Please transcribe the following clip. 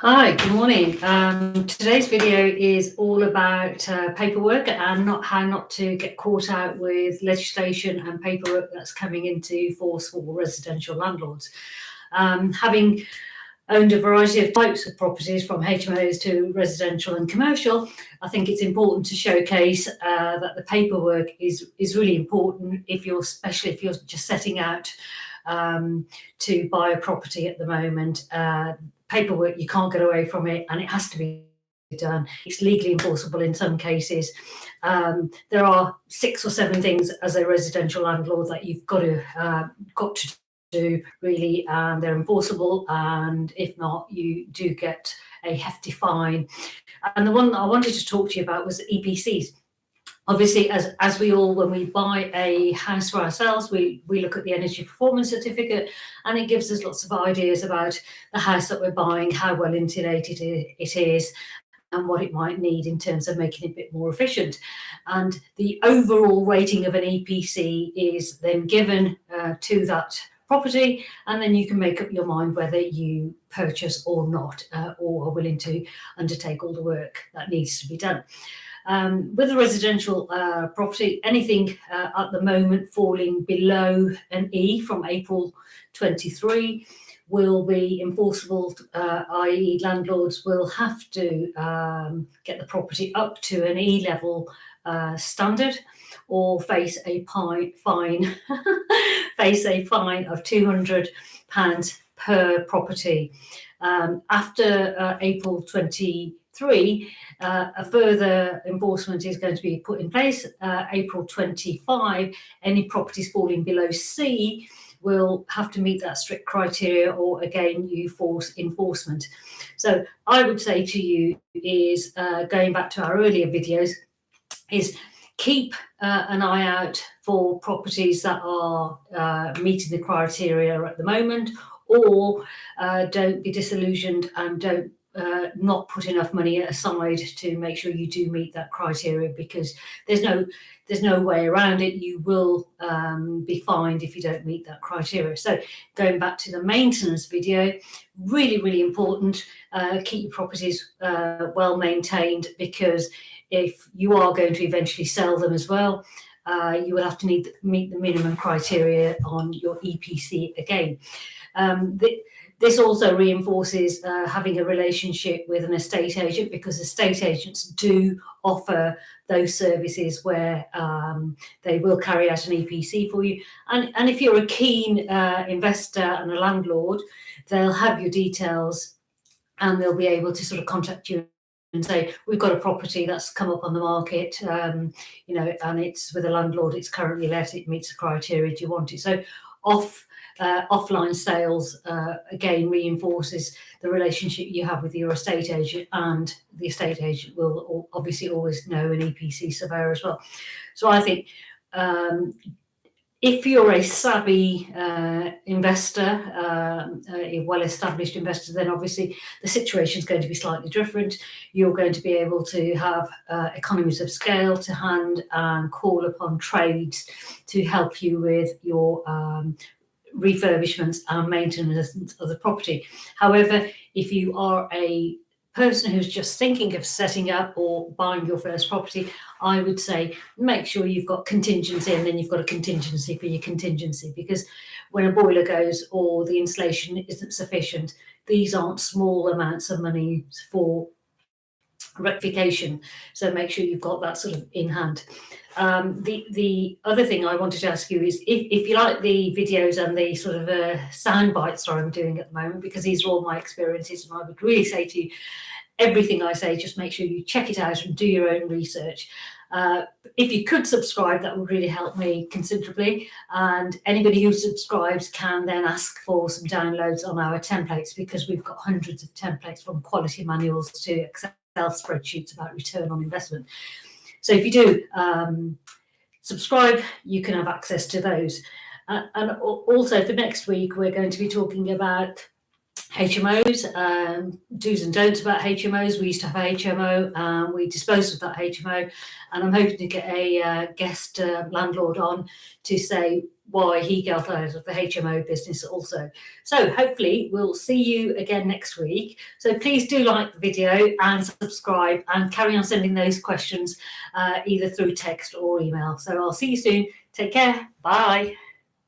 Hi, good morning. Today's video is all about paperwork and how not to get caught out with legislation and paperwork that's coming into force for residential landlords. Having owned a variety of types of properties from HMOs to residential and commercial, I think it's important to showcase that the paperwork is really important especially if you're just setting out to buy a property at the moment. Paperwork, you can't get away from it, and it has to be done. It's legally enforceable in some cases. There are 6 or 7 things as a residential landlord that you've got to do really, and they're enforceable, and if not, you do get a hefty fine. And the one I wanted to talk to you about was EPCs. Obviously, as we all, when we buy a house for ourselves, we look at the energy performance certificate, and it gives us lots of ideas about the house that we're buying, how well insulated it is, and what it might need in terms of making it a bit more efficient. And the overall rating of an EPC is then given to that property, and then you can make up your mind whether you purchase or not, or are willing to undertake all the work that needs to be done. With a residential property, anything at the moment falling below an E from April 23 will be enforceable, i.e. landlords will have to get the property up to an E level standard or face a fine face a fine of £200 per property. After April 23, a further enforcement is going to be put in place. April 25, any properties falling below C will have to meet that strict criteria, or again, you force enforcement. So I would say to you is, going back to our earlier videos, is keep an eye out for properties that are meeting the criteria at the moment, or don't be disillusioned and don't not put enough money aside to make sure you do meet that criteria, because there's no way around it. You will be fined if you don't meet that criteria. So going back to the maintenance video, really important, keep your properties well maintained, because if you are going to eventually sell them as well, you will have to meet the minimum criteria on your EPC again. This also reinforces having a relationship with an estate agent, because estate agents do offer those services where they will carry out an EPC for you. And if you're a keen investor and a landlord, they'll have your details, and they'll be able to sort of contact you and say, we've got a property that's come up on the market, and it's with a landlord, it's currently let, it meets the criteria, do you want it? So offline sales again reinforces the relationship you have with your estate agent, and the estate agent will obviously always know an EPC surveyor as well. So I think if you're a savvy investor, a well-established investor, then obviously the situation is going to be slightly different. You're going to be able to have economies of scale to hand and call upon trades to help you with your refurbishments and maintenance of the property. However, if you are a person who's just thinking of setting up or buying your first property, I would say make sure you've got contingency, and then you've got a contingency for your contingency, because when a boiler goes or the insulation isn't sufficient, these aren't small amounts of money for rectification. So make sure you've got that sort of in hand. The other thing I wanted to ask you is if you like the videos and the sort of sound bites that I'm doing at the moment, because these are all my experiences, and I would really say to you, everything I say, just make sure you check it out and do your own research. If you could subscribe, that would really help me considerably. And anybody who subscribes can then ask for some downloads on our templates, because we've got hundreds of templates, from quality manuals to Excel spreadsheets about return on investment. So if you do subscribe, you can have access to those. And also for next week, we're going to be talking about HMOs, do's and don'ts about HMOs. We used to have a HMO, and we disposed of that HMO, and I'm hoping to get a guest landlord on to say why he got out of the HMO business also. So hopefully we'll see you again next week. So please do like the video and subscribe, and carry on sending those questions either through text or email. So I'll see you soon. Take care. Bye.